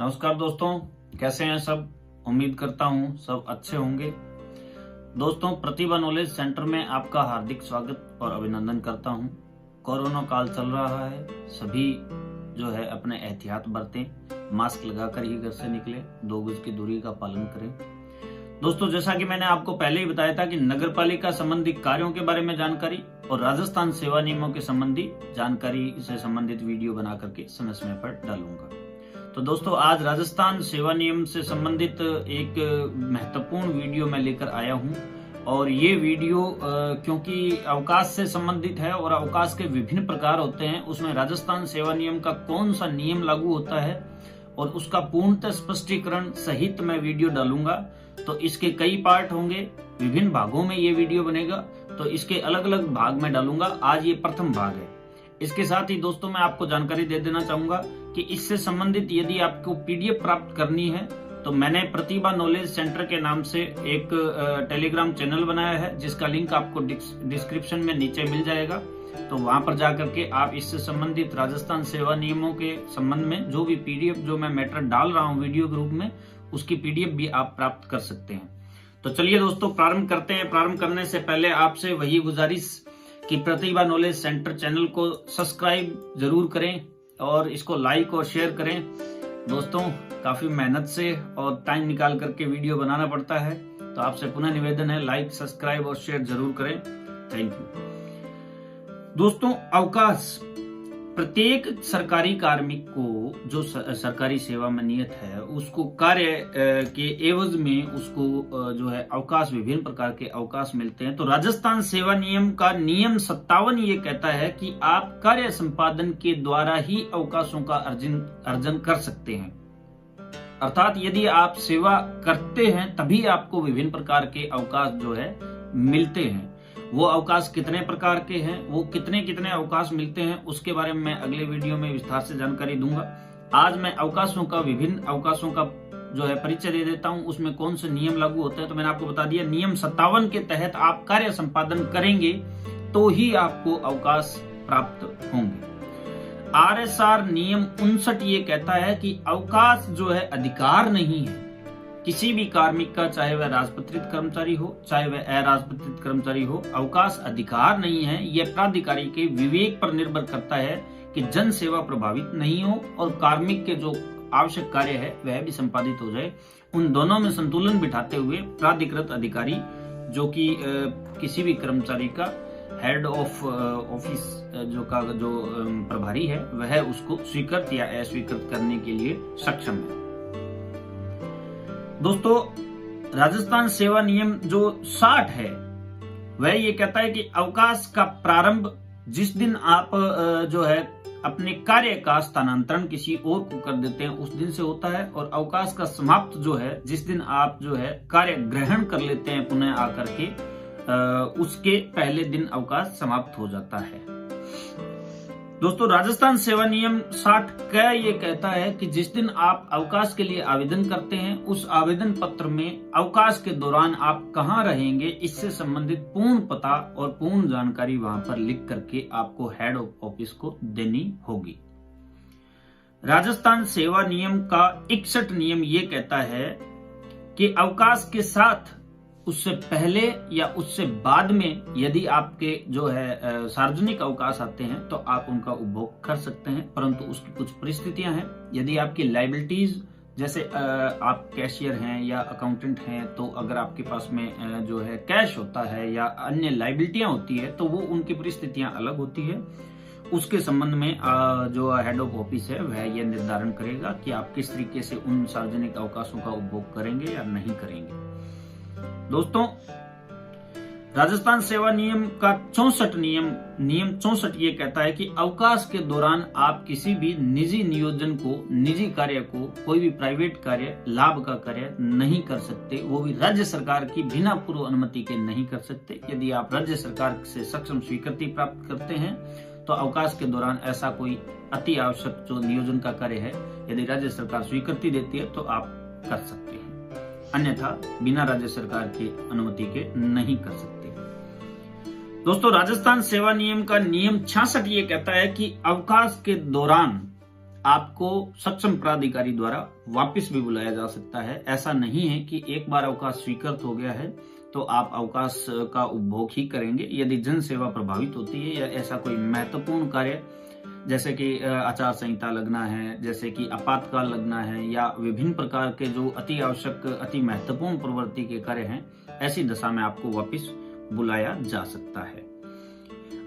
नमस्कार दोस्तों, कैसे हैं सब। उम्मीद करता हूं सब अच्छे होंगे। दोस्तों, प्रतिभा नॉलेज सेंटर में आपका हार्दिक स्वागत और अभिनंदन करता हूं। कोरोना काल चल रहा है, सभी जो है अपने एहतियात बरतें, मास्क लगाकर ही घर से निकलें, 2 गज की दूरी का पालन करें। दोस्तों, जैसा कि मैंने आपको पहले ही बताया था कि नगर पालिका संबंधी कार्यों के बारे में जानकारी और राजस्थान सेवा नियमों के संबंधी जानकारी से संबंधित वीडियो बना करके समय समय पर डालूंगा। तो दोस्तों, आज राजस्थान सेवा नियम से संबंधित एक महत्वपूर्ण वीडियो मैं लेकर आया हूं। और ये वीडियो क्योंकि अवकाश से संबंधित है और अवकाश के विभिन्न प्रकार होते हैं, उसमें राजस्थान सेवा नियम का कौन सा नियम लागू होता है और उसका पूर्णतः स्पष्टीकरण सहित मैं वीडियो डालूंगा। तो इसके कई पार्ट होंगे, विभिन्न भागों में ये वीडियो बनेगा, तो इसके अलग अलग भाग में डालूंगा। आज ये प्रथम भाग है। इसके साथ ही दोस्तों, मैं आपको जानकारी दे देना चाहूंगा कि इससे संबंधित यदि आपको पीडीएफ प्राप्त करनी है तो मैंने प्रतिभा नॉलेज सेंटर के नाम से एक टेलीग्राम चैनल बनाया है, जिसका लिंक आपको डिस्क्रिप्शन में नीचे मिल जाएगा। तो वहां पर जाकर के आप इससे संबंधित राजस्थान सेवा नियमों के संबंध में जो भी पीडीएफ जो मैं मैटर डाल रहा हूं वीडियो ग्रुप में, उसकी पीडीएफ भी आप प्राप्त कर सकते हैं। तो चलिए दोस्तों, प्रारंभ करते हैं। प्रारंभ करने से पहले आपसे वही गुजारिश कि प्रतिभा नॉलेज सेंटर चैनल को सब्सक्राइब जरूर करें और इसको लाइक और शेयर करें। दोस्तों, काफी मेहनत से और टाइम निकाल करके वीडियो बनाना पड़ता है, तो आपसे पुनः निवेदन है, लाइक, सब्सक्राइब और शेयर जरूर करें। Thank you. दोस्तों, अवकाश प्रत्येक सरकारी कार्मिक को जो सरकारी सेवा में नियत है, उसको कार्य के एवज में उसको जो है अवकाश, विभिन्न प्रकार के अवकाश मिलते हैं। तो राजस्थान सेवा नियम का नियम 57 ये कहता है कि आप कार्य संपादन के द्वारा ही अवकाशों का अर्जन कर सकते हैं। अर्थात यदि आप सेवा करते हैं तभी आपको विभिन्न प्रकार के अवकाश जो है मिलते हैं। वो अवकाश कितने प्रकार के हैं, वो कितने कितने अवकाश मिलते हैं, उसके बारे में मैं अगले वीडियो में विस्तार से जानकारी दूंगा। आज मैं अवकाशों का, विभिन्न अवकाशों का जो है परिचय दे देता हूं, उसमें कौन से नियम लागू होते हैं। तो मैंने आपको बता दिया, नियम 57 के तहत आप कार्य संपादन करेंगे तो ही आपको अवकाश प्राप्त होंगे। आरएसआर नियम 59 ये कहता है कि अवकाश जो है अधिकार नहीं है किसी भी कार्मिक का, चाहे वह राजपत्रित कर्मचारी हो चाहे वह अराजपत्रित कर्मचारी हो। अवकाश अधिकार नहीं है, यह प्राधिकारी के विवेक पर निर्भर करता है कि जन सेवा प्रभावित नहीं हो और कार्मिक के जो आवश्यक कार्य है वह भी संपादित हो जाए। उन दोनों में संतुलन बिठाते हुए प्राधिकृत अधिकारी, जो कि किसी भी कर्मचारी का हेड ऑफ ऑफिस जो प्रभारी है, वह उसको स्वीकृत या अस्वीकृत करने के लिए सक्षम है। दोस्तों, राजस्थान सेवा नियम जो 60 है वह ये कहता है कि अवकाश का प्रारंभ जिस दिन आप जो है अपने कार्य का स्थानांतरण किसी और को कर देते हैं उस दिन से होता है, और अवकाश का समाप्त जो है जिस दिन आप जो है कार्य ग्रहण कर लेते हैं पुनः आकर के, उसके पहले दिन अवकाश समाप्त हो जाता है। दोस्तों, राजस्थान सेवा नियम 60 का ये कहता है कि जिस दिन आप अवकाश के लिए आवेदन करते हैं, उस आवेदन पत्र में अवकाश के दौरान आप कहां रहेंगे इससे संबंधित पूर्ण पता और पूर्ण जानकारी वहां पर लिख करके आपको हेड ऑफ ऑफिस को देनी होगी। राजस्थान सेवा नियम का 61 नियम ये कहता है कि अवकाश के साथ, उससे पहले या उससे बाद में यदि आपके जो है सार्वजनिक अवकाश आते हैं तो आप उनका उपभोग कर सकते हैं, परंतु उसकी कुछ परिस्थितियां हैं। यदि आपकी लायबिलिटीज, जैसे आप कैशियर हैं या अकाउंटेंट हैं, तो अगर आपके पास में जो है कैश होता है या अन्य लायबिलिटियां होती है तो वो उनकी परिस्थितियां अलग होती है। उसके संबंध में जो हेड ऑफ ऑफिस है वह यह निर्धारण करेगा कि आप किस तरीके से उन सार्वजनिक अवकाशों का उपभोग करेंगे या नहीं करेंगे। दोस्तों, राजस्थान सेवा नियम का 64 नियम 64 ये कहता है कि अवकाश के दौरान आप किसी भी निजी नियोजन को, निजी कार्य को, कोई भी प्राइवेट कार्य, लाभ का कार्य नहीं कर सकते, वो भी राज्य सरकार की बिना पूर्व अनुमति के नहीं कर सकते। यदि आप राज्य सरकार से सक्षम स्वीकृति प्राप्त करते हैं तो अवकाश के दौरान ऐसा कोई अति आवश्यक जो नियोजन का कार्य है, यदि राज्य सरकार स्वीकृति देती है तो आप कर सकते हैं, अन्यथा बिना राज्य सरकार की अनुमति के नहीं कर सकते। दोस्तों, राजस्थान सेवा नियम का नियम 66 ये कहता है कि अवकाश के दौरान आपको सक्षम प्राधिकारी द्वारा वापस भी बुलाया जा सकता है। ऐसा नहीं है कि एक बार अवकाश स्वीकृत हो गया है तो आप अवकाश का उपभोग ही करेंगे। यदि जन सेवा प्रभावित होती है या ऐसा कोई महत्वपूर्ण कार्य जैसे कि आचार संहिता लगना है, जैसे कि आपातकाल लगना है, या विभिन्न प्रकार के जो अति आवश्यक अति महत्वपूर्ण प्रवृत्ति के कार्य हैं, ऐसी दशा में आपको वापस बुलाया जा सकता है।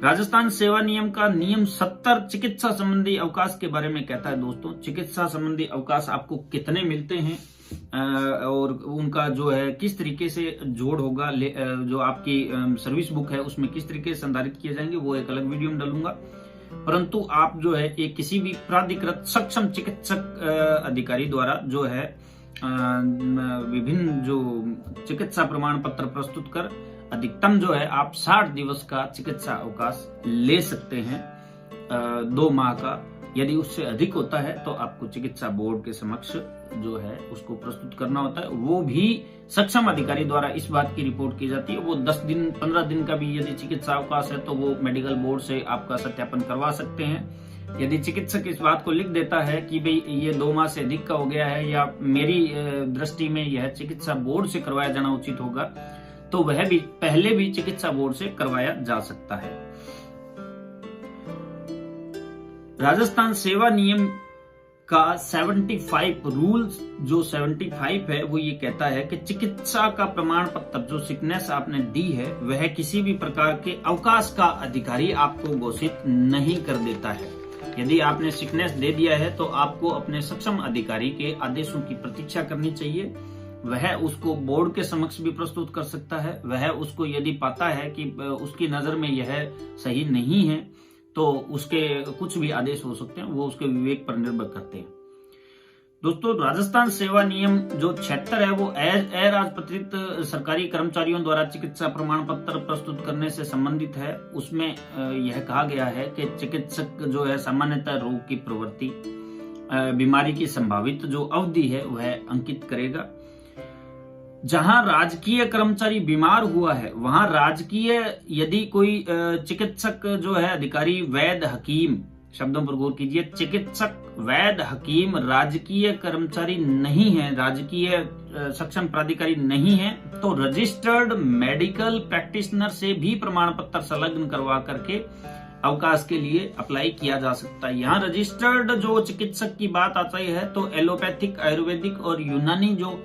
राजस्थान सेवा नियम का नियम 70 चिकित्सा संबंधी अवकाश के बारे में कहता है। दोस्तों, चिकित्सा संबंधी अवकाश आपको कितने मिलते हैं और उनका जो है किस तरीके से जोड़ होगा, जो आपकी सर्विस बुक है उसमें किस तरीके से संधारित किए जाएंगे, वो एक अलग वीडियो में डालूंगा। परंतु आप जो है एक किसी भी प्राधिकृत सक्षम चिकित्सक अधिकारी द्वारा जो है विभिन्न जो चिकित्सा प्रमाण पत्र प्रस्तुत कर अधिकतम जो है आप 60 दिवस का चिकित्सा अवकाश ले सकते हैं 2 माह का। यदि उससे अधिक होता है तो आपको चिकित्सा बोर्ड के समक्ष जो है उसको प्रस्तुत करना होता है। वो भी सक्षम अधिकारी द्वारा इस बात की रिपोर्ट की जाती है। वो 10 दिन 15 दिन का भी यदि चिकित्सा अवकाश है तो वो मेडिकल बोर्ड से आपका सत्यापन करवा सकते हैं। यदि चिकित्सक इस बात को लिख देता है कि भाई ये 2 माह से अधिक का हो गया है या मेरी दृष्टि में यह चिकित्सा बोर्ड से करवाया जाना उचित होगा, तो वह भी पहले भी चिकित्सा बोर्ड से करवाया जा सकता है। राजस्थान सेवा नियम का 75 रूल्स जो 75 है वो ये कहता है कि चिकित्सा का प्रमाण पत्र जो सिकनेस आपने दी है वह किसी भी प्रकार के अवकाश का अधिकारी आपको घोषित नहीं कर देता है। यदि आपने सिकनेस दे दिया है तो आपको अपने सक्षम अधिकारी के आदेशों की प्रतीक्षा करनी चाहिए। वह उसको बोर्ड के समक्ष भी प्रस्तुत कर सकता है। वह उसको यदि पाता है कि उसकी नजर में यह सही नहीं है तो उसके कुछ भी आदेश हो सकते हैं, वो उसके विवेक पर निर्भर करते हैं। दोस्तों, राजस्थान सेवा नियम जो 76 है वो अराजपत्रित सरकारी कर्मचारियों द्वारा चिकित्सा प्रमाण पत्र प्रस्तुत करने से संबंधित है। उसमें यह कहा गया है कि चिकित्सक जो है सामान्यतः रोग की प्रवृत्ति, बीमारी की संभावित जो अवधि है वह अंकित करेगा। जहां राजकीय कर्मचारी बीमार हुआ है वहां राजकीय यदि कोई चिकित्सक जो है अधिकारी वैद्य हकीम, शब्दों पर गौर कीजिए, चिकित्सक वैद्य हकीम राजकीय कर्मचारी नहीं है, राजकीय सक्षम प्राधिकारी नहीं है, तो रजिस्टर्ड मेडिकल प्रैक्टिशनर से भी प्रमाण पत्र संलग्न करवा करके अवकाश के लिए अप्लाई किया जा सकता है। यहाँ रजिस्टर्ड जो चिकित्सक की बात आती है तो एलोपैथिक, आयुर्वेदिक और यूनानी जो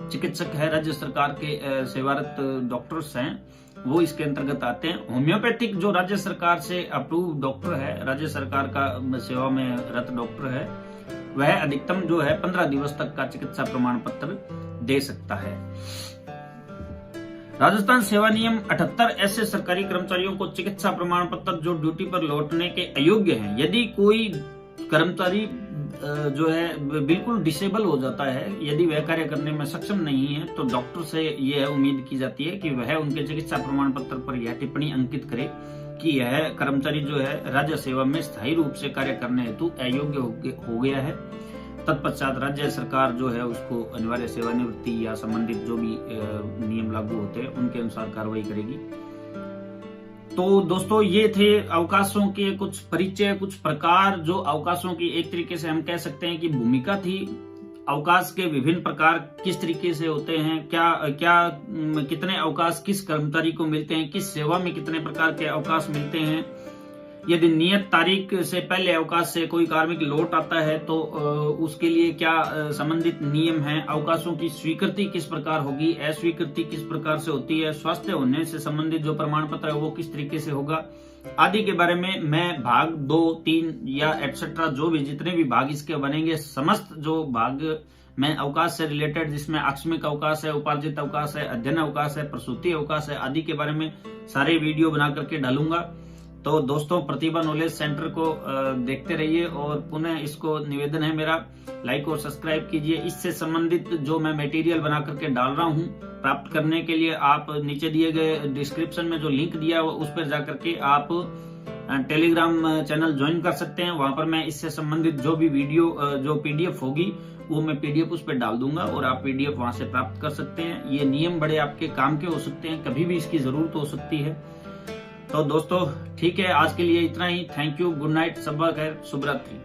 चिकित्सक है राज्य सरकार के सेवारत डॉक्टर्स हैं वो इसके अंतर्गत आते हैं। होम्योपैथिक जो राज्य सरकार से अप्रूव डॉक्टर है, राज्य सरकार का सेवा में रत डॉक्टर है, वह अधिकतम जो है 15 दिवस तक का चिकित्सा प्रमाण पत्र दे सकता है। राजस्थान सेवा नियम 78 ऐसे सरकारी कर्मचारियों को चिकित्सा प्रमाण पत्र जो ड्यूटी पर लौटने के अयोग्य हैं। यदि कोई कर्मचारी जो है बिल्कुल डिसेबल हो जाता है, यदि वह कार्य करने में सक्षम नहीं है, तो डॉक्टर से यह उम्मीद की जाती है कि वह उनके चिकित्सा प्रमाण पत्र पर यह टिप्पणी अंकित करे कि यह कर्मचारी जो है राज्य सेवा में स्थायी रूप से कार्य करने हेतु अयोग्य हो गया है। तत्पश्चात राज्य सरकार जो है उसको अनिवार्य सेवानिवृत्ति या संबंधित जो भी नियम लागू होते हैं उनके अनुसार कार्रवाई करेगी। तो दोस्तों, ये थे अवकाशों के कुछ परिचय, कुछ प्रकार, जो अवकाशों की एक तरीके से हम कह सकते हैं कि भूमिका थी। अवकाश के विभिन्न प्रकार किस तरीके से होते हैं, कितने अवकाश किस कर्मचारी को मिलते हैं, किस सेवा में कितने प्रकार के अवकाश मिलते हैं। यदि नियत तारीख से पहले अवकाश से कोई कार्मिक लौट आता है तो उसके लिए क्या संबंधित नियम हैं, अवकाशों की स्वीकृति किस प्रकार होगी, अस्वीकृति किस प्रकार से होती है, स्वास्थ्य होने से संबंधित जो प्रमाण पत्र है वो किस तरीके से होगा, आदि के बारे में मैं भाग 2, 3 या एटसेट्रा जो भी जितने भी भाग इसके बनेंगे, समस्त जो भाग मैं अवकाश से रिलेटेड, जिसमें आकस्मिक अवकाश है, उपार्जित अवकाश है, अध्ययन अवकाश है, प्रसूति अवकाश है, आदि के बारे में सारे वीडियो बना करके डालूंगा। तो दोस्तों, प्रतिभा नॉलेज सेंटर को देखते रहिए और पुनः इसको निवेदन है मेरा, लाइक और सब्सक्राइब कीजिए। इससे संबंधित जो मैं मटेरियल बना करके डाल रहा हूं, प्राप्त करने के लिए आप नीचे दिए गए डिस्क्रिप्शन में जो लिंक दिया है उस पर जाकर के आप टेलीग्राम चैनल ज्वाइन कर सकते हैं। वहां पर मैं इससे संबंधित जो भी वीडियो जो पीडीएफ होगी वो मैं पीडीएफ उस पर डाल दूंगा और आप पीडीएफ वहां से प्राप्त कर सकते हैं। ये नियम बड़े आपके काम के हो सकते हैं, कभी भी इसकी जरूरत हो सकती है। तो दोस्तों ठीक है, आज के लिए इतना ही। थैंक यू, गुड नाइट, शब्बा खैर, शुभ रात्रि।